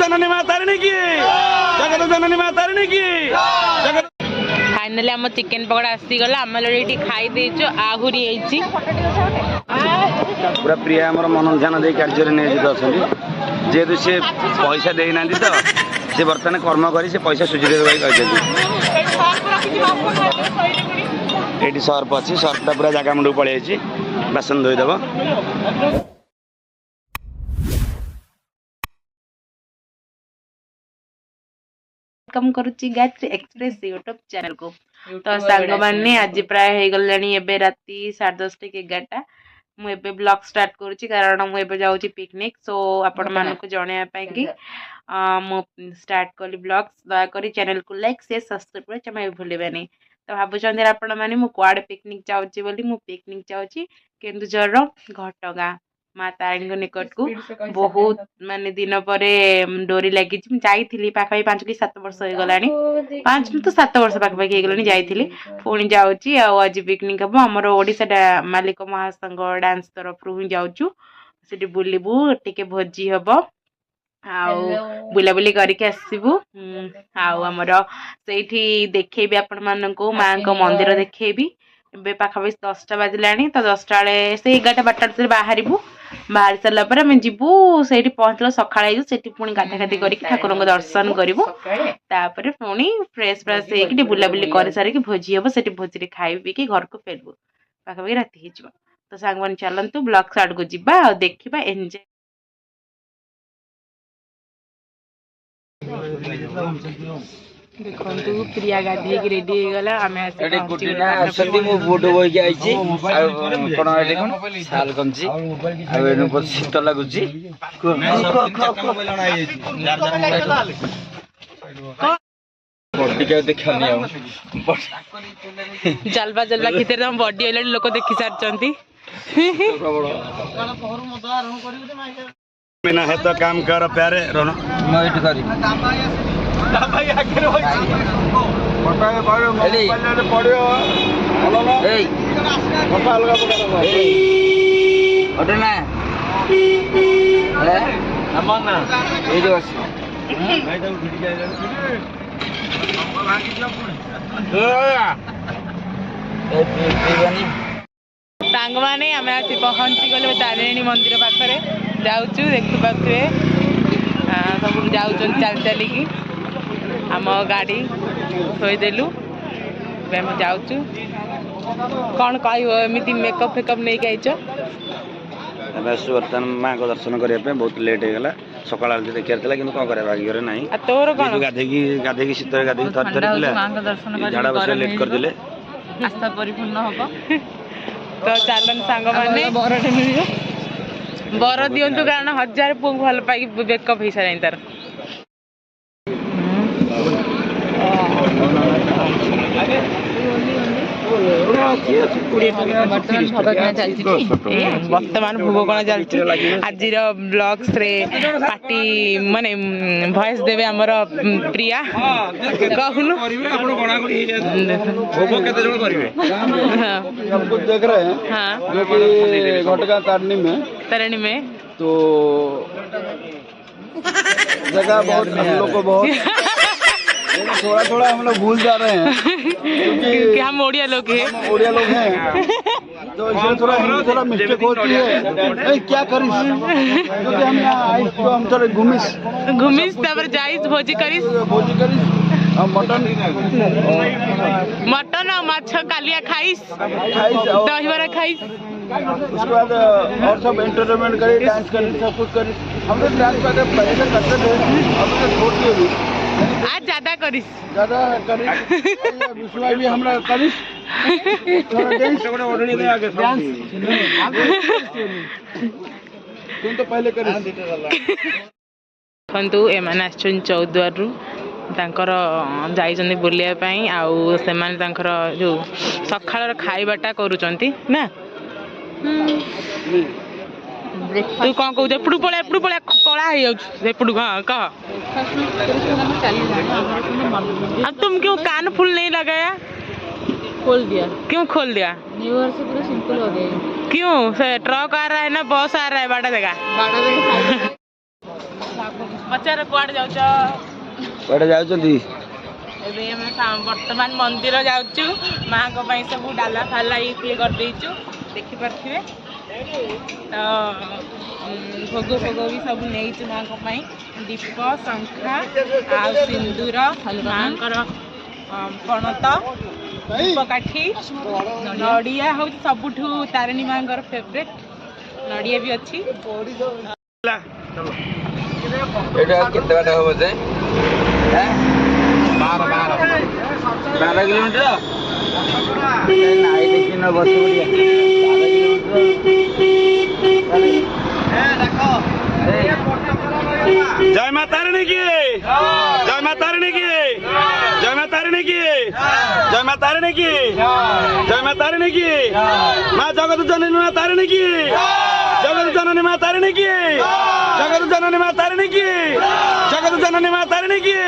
जननी माता रानी की, जगत जननी माता रानी की। फाइनाली आम चिकेन पकड़ा आसीगला आम ये खाई देचु आहुरी पूरा प्रिया आमर मन ध्यान दे कार्य नियोजित अच्छा जेहेतु सी पैसा देना तो सी बर्तमान कर्म कर पैसा सुझी देवे ये सर्फ अच्छी सर्फटा पूरा जगह मुंड पड़े बासन धोईदेव। वेलकम करुच्ची गायत्री एक्सप्रेस यूट्यूब चैनल को। तो सांग मैंने आज प्राय हो गलानी एबे राती 10:30 के 11टा मुझे ब्लॉग स्टार्ट करुच्ची कारण मुझे जाऊँगी पिकनिक। सो आपण मानक जनइया कि मु स्टार्ट कली ब्लॉग दयाकोरी चैनल को लाइक शेयर सब्सक्राइब कर जमा भूलिबे नहीं। तो भावुंट आपण मैंने मुझे पिकनिक जाऊँगी बोली मु पिकनिक जाऊँगी केन्दुझर घटगाँ माँ तारिणी निकट को। बहुत माने दिन पर डोरी लगी जाइली पाखापाखि 5 कि 7 वर्ष हो गला 5 तो 7 वर्ष पाखापाखि हो जाइली पुणी जाऊँगी आज पिकनिक हम आमर ओडिशा मालिक महासंघ डांस तरफ ही जाऊँ से बुलबू टे भोजी हम आउ बुलाबुली करके आसबू आमर से देखेबी आपण मानक माँ को मंदिर देखेबी ए पाखापाखि 10टा बाजिला तो 10टा बेले से 11टा 12टा बाहर बाहर सारापर आम जीवु से पहुँचल सका से पुणी गाधागाधि कर ठाकुर दर्शन करूँ तापर पुणी फ्रेश फ्रेश हो बुलाबुली कर सारिक भोजी हम से भोजी खाई पीकी घर को फेरबू पाखापाखि राति हो। तो सांग मैंने चलतु ब्लॉग साइड को जीवा देखा एंजॉय। देखो प्रिया गाधी रेडी हो गला आम शीत लगुच जलवा जलवा खिते बडी है लोक देखी सारी बिना है तो काम कर प्यारे रोनो सांग मैंने आम आसी पहुँची गले तारिणी मंदिर पाखे जाऊँ देखी पारे सब जाऊँ चल चलिकी आम गाड़ी थोदेलु जाऊँ कौन कह एमती मेकअप फेकअप नहीं आईच बर्तमान माँ को दर्शन करने बहुत लेट हो गला सकाल देखिए कि कौन कर भाग्य ना तोर कौन गाधे शीत गाधे झाड़ा बस लेट करदे आशा परिपूर्ण हम। तो चलन सांग मैंने बर दिंतु कारण 1000 पुक भल पाई बेकअप हो सारे तार बर्तमान भोग कण चलती आज ब्लॉग्स रे पार्टी माने वॉइस देवे आमर प्रिया कहूनु देख रहे हैं जो कि घटगाँ तारिणी में तो जगह बहुत हम लोग को बहुत थोड़ा थोड़ा हम लोग भूल जा रहे हैं क्योंकि हम ओडिया लोग हैं तो इसलिए थोड़ा थोड़ा मिस्टेक होती है क्या करिस क्योंकि हम यहाँ आइस तो हम थोड़े घूमिस तापर जाइस भोजी करिस मटन और माछ कालिया खाइस दही बड़ा खाइस उसके बाद और सब एंटरटेनमेंट करी डांस करी सब कुछ करी हम लोग डांस पहले से करते थे अब तो छोड़ दिए भी आज ज्यादा करिस विश्वास भी हमरा करिस डांस तुम तो पहले करिस खंतु एमान आछन चौद्वार रु तांकर जाइछन्ती बुलिया पई आउ सेमान तांकर जो सखाळर खाइबाटा करूचंती ना तू कौन कहू एपड़ू पड़ा कला हो एपड़ू हाँ कह अब तुम क्यों कान फुल नहीं लगाया खोल दिया क्यों खोल दिया न्यू ईयर से पूरा सिंपल हो गया क्यों से ट्रक आ रहा है ना बस आ रहा है बड़ा जगह ପଚାର କୁଆଡ଼େ ଯାଉଛ? କୁଆଡ଼େ ଯାଉଛନ୍ତି? ଏବେ ଆମେ ବର୍ତ୍ତମାନ ମନ୍ଦିର ଯାଉଛୁ। ମାଙ୍କ ପାଇଁ ସବୁ ଡାଲା ଫାଲା ଇଏ କରିଦେଇଛୁ, ଦେଖିପାରୁଥିବେ। ତ ଭୋଗ ଫୋଗ ବି ସବୁ ନେଇଛୁ ମାଙ୍କ ପାଇଁ। ଦୀପ, ଶଙ୍ଖା ଆଉ ସିନ୍ଦୁର, ମାଙ୍କର ପଣତ, ଧୂପକାଠି, ନଡ଼ିଆ ହେଉଛି ସବୁଠୁ ତାରିଣୀ ମାଙ୍କର ଫେଭରେଟ୍। ନଡ଼ିଆ ବି ଅଛି। ଏଇଟା କେତେ ବାଟ ହବ ଯେ? 12 କିଲୋମିଟର। ନାଇଁ ଦେଖିନ ବସି ପଡ଼ିଆ। जय माता तारिणी की, जय माता तारिणी की, जय माता तारिणी की, जय माता तारिणी की, जय माता तारिणी की, माँ जगत जननी माँ तारिणी की, जगत जननी माँ तारिणी की, जगत जननी माँ तारिणी की, जगत जननी माँ तारिणी की।